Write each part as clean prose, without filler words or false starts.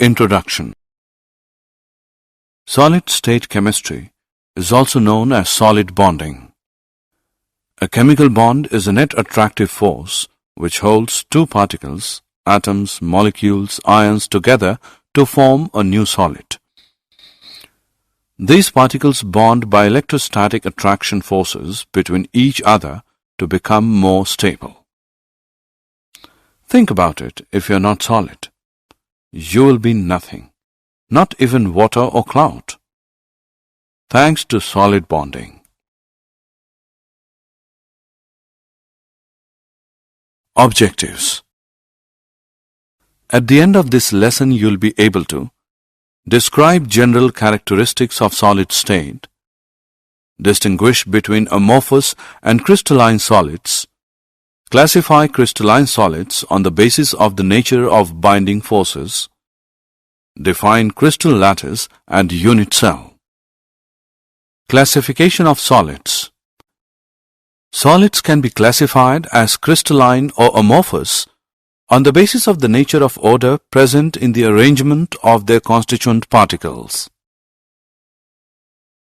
Introduction. Solid-state chemistry is also known as solid bonding. A chemical bond is a net attractive force which holds two particles, atoms, molecules, ions together to form a new solid. These particles bond by electrostatic attraction forces between each other to become more stable. Think about it. If you are not solid, you will be nothing, not even water or cloud, thanks to solid bonding. Objectives. At the end of this lesson, you will be able to describe general characteristics of solid state, distinguish between amorphous and crystalline solids, classify crystalline solids on the basis of the nature of binding forces, define crystal lattice and unit cell. Classification of solids. Solids can be classified as crystalline or amorphous on the basis of the nature of order present in the arrangement of their constituent particles.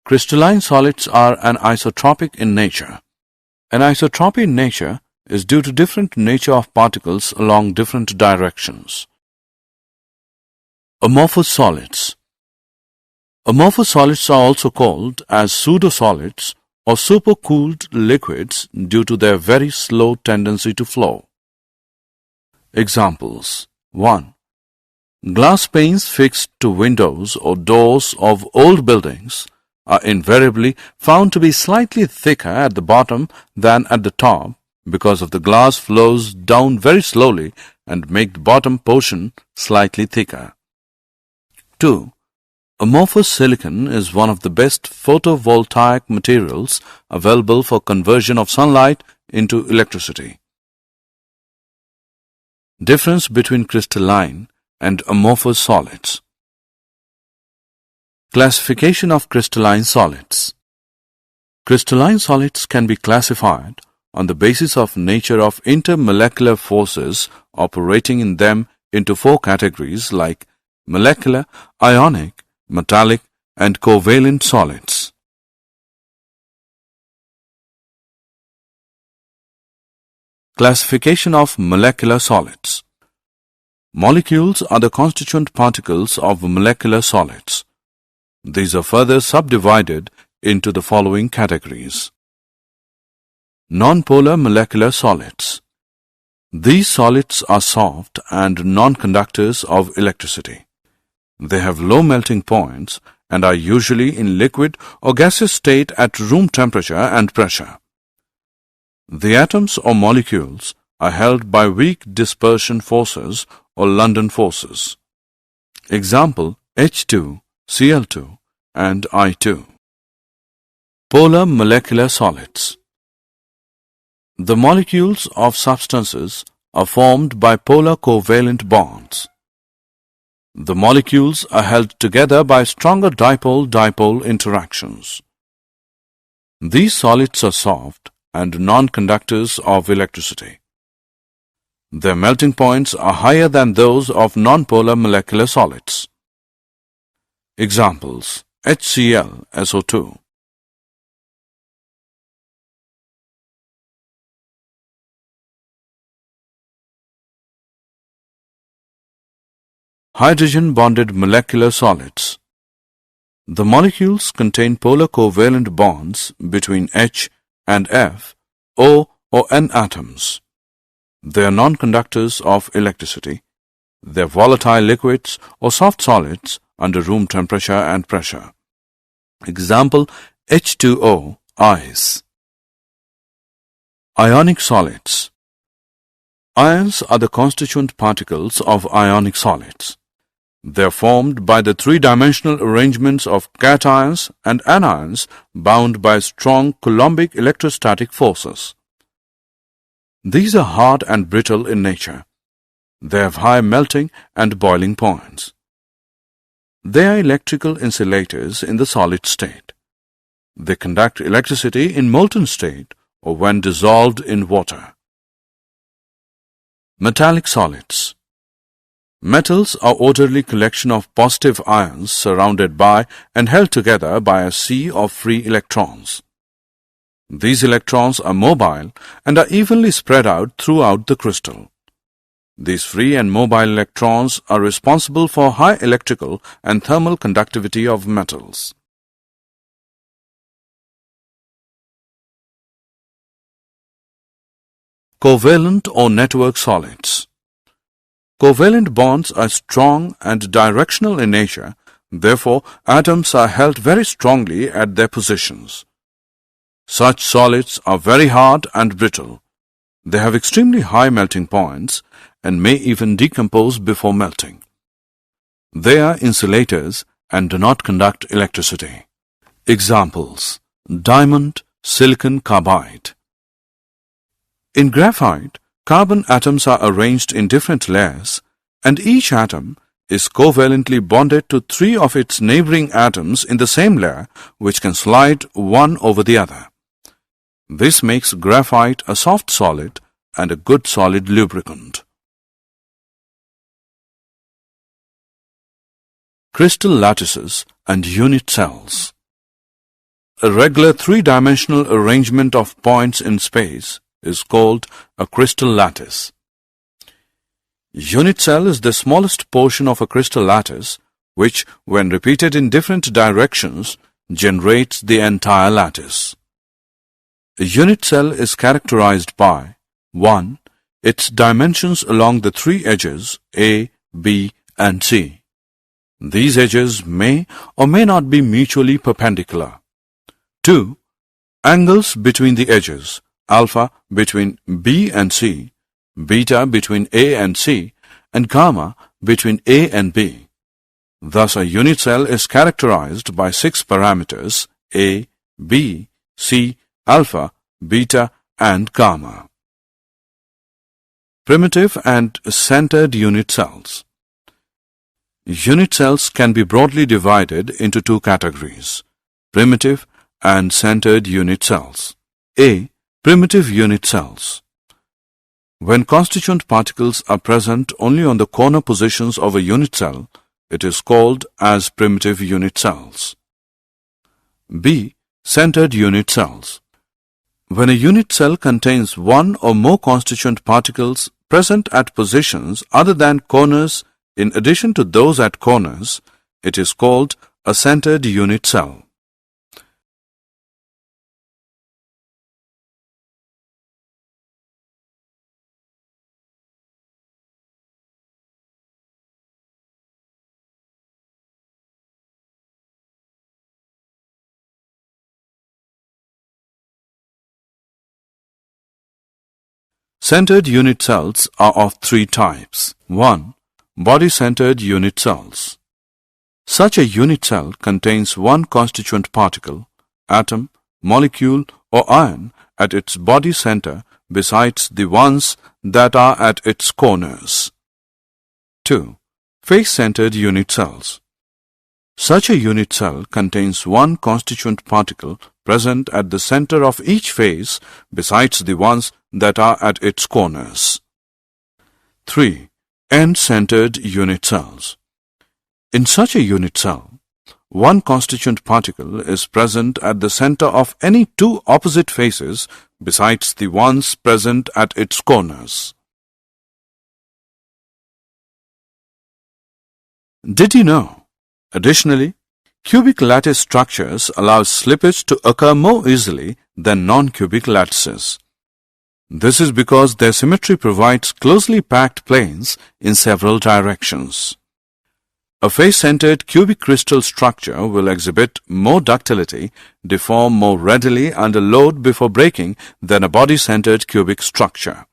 Crystalline solids are anisotropic in nature. Anisotropy in nature is due to different nature of particles along different directions. Amorphous solids. Amorphous solids are also called as pseudo-solids or supercooled liquids due to their very slow tendency to flow. Examples. 1. Glass panes fixed to windows or doors of old buildings are invariably found to be slightly thicker at the bottom than at the top because of the glass flows down very slowly and make the bottom portion slightly thicker. 2. Amorphous silicon is one of the best photovoltaic materials available for conversion of sunlight into electricity. Difference between crystalline and amorphous solids. Classification of crystalline solids. Crystalline solids can be classified on the basis of nature of intermolecular forces operating in them into four categories like molecular, ionic, metallic, and covalent solids. Classification of molecular solids. Molecules are the constituent particles of molecular solids. These are further subdivided into the following categories. Nonpolar molecular solids. These solids are soft and non-conductors of electricity. They have low melting points and are usually in liquid or gaseous state at room temperature and pressure. The atoms or molecules are held by weak dispersion forces or London forces. Example, H2, Cl2 and I2. Polar molecular solids. The molecules of substances are formed by polar covalent bonds. The molecules are held together by stronger dipole-dipole interactions. These solids are soft and non-conductors of electricity. Their melting points are higher than those of nonpolar molecular solids. Examples, HCl, SO2. Hydrogen-bonded molecular solids. The molecules contain polar covalent bonds between H and F, O or N atoms. They are non-conductors of electricity. They are volatile liquids or soft solids under room temperature and pressure. Example, H2O, ice. Ionic solids. Ions are the constituent particles of ionic solids. They are formed by the three-dimensional arrangements of cations and anions bound by strong Coulombic electrostatic forces. These are hard and brittle in nature. They have high melting and boiling points. They are electrical insulators in the solid state. They conduct electricity in molten state or when dissolved in water. Metallic solids. Metals are orderly collection of positive ions surrounded by and held together by a sea of free electrons. These electrons are mobile and are evenly spread out throughout the crystal. These free and mobile electrons are responsible for high electrical and thermal conductivity of metals. Covalent or network solids. Covalent bonds are strong and directional in nature, therefore atoms are held very strongly at their positions. Such solids are very hard and brittle. They have extremely high melting points and may even decompose before melting. They are insulators and do not conduct electricity. Examples: diamond, silicon carbide. In graphite, carbon atoms are arranged in different layers, and each atom is covalently bonded to 3 of its neighboring atoms in the same layer, which can slide one over the other. This makes graphite a soft solid and a good solid lubricant. Crystal lattices and unit cells. A regular 3-dimensional arrangement of points in space is called a crystal lattice. Unit cell is the smallest portion of a crystal lattice, which, when repeated in different directions, generates the entire lattice. A unit cell is characterized by 1. Its dimensions along the 3 edges A, B, and C. These edges may or may not be mutually perpendicular. 2. Angles between the edges, alpha between B and C, beta between A and C, and gamma between A and B. Thus, a unit cell is characterized by 6 parameters A, B, C, alpha, beta, and gamma. Primitive and centered unit cells. Unit cells can be broadly divided into 2 categories: primitive and centered unit cells. A. Primitive unit cells. When constituent particles are present only on the corner positions of a unit cell, it is called as primitive unit cells. B. Centered unit cells. When a unit cell contains 1 or more constituent particles present at positions other than corners in addition to those at corners, it is called a centered unit cell. Centered unit cells are of 3 types. 1. Body-centered unit cells. Such a unit cell contains 1 constituent particle, atom, molecule, or ion at its body center besides the ones that are at its corners. 2. Face-centered unit cells. Such a unit cell contains 1 constituent particle present at the center of each face besides the ones that are at its corners. 3. End-centered unit cells. In such a unit cell, 1 constituent particle is present at the center of any 2 opposite faces besides the ones present at its corners. Did you know? Additionally, cubic lattice structures allow slippage to occur more easily than non-cubic lattices. This is because their symmetry provides closely packed planes in several directions. A face-centered cubic crystal structure will exhibit more ductility, deform more readily under load before breaking than a body-centered cubic structure.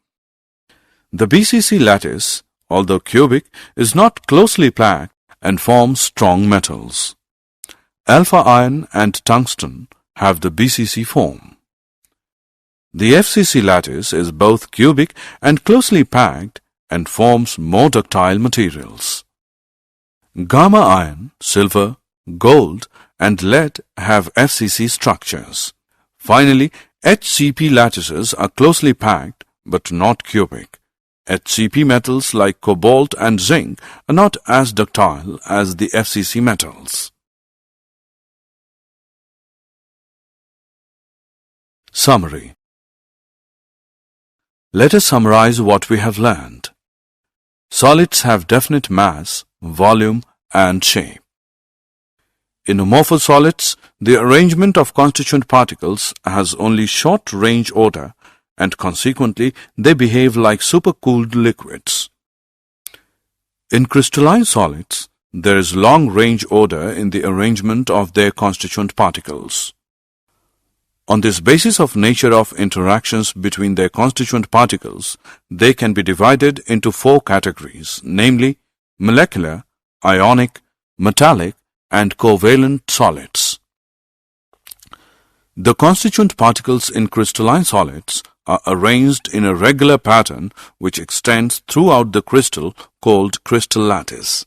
The BCC lattice, although cubic, is not closely packed and forms strong metals. Alpha iron and tungsten have the BCC form. The FCC lattice is both cubic and closely packed and forms more ductile materials. Gamma iron, silver, gold, and lead have FCC structures. Finally, HCP lattices are closely packed but not cubic. HCP metals like cobalt and zinc are not as ductile as the FCC metals. Summary. Let us summarize what we have learned. Solids have definite mass, volume, and shape. In amorphous solids, the arrangement of constituent particles has only short-range order, and consequently they behave like supercooled liquids. In crystalline solids, there is long-range order in the arrangement of their constituent particles. On this basis of nature of interactions between their constituent particles, they can be divided into 4 categories, namely molecular, ionic, metallic, and covalent solids. The constituent particles in crystalline solids are arranged in a regular pattern which extends throughout the crystal called crystal lattice.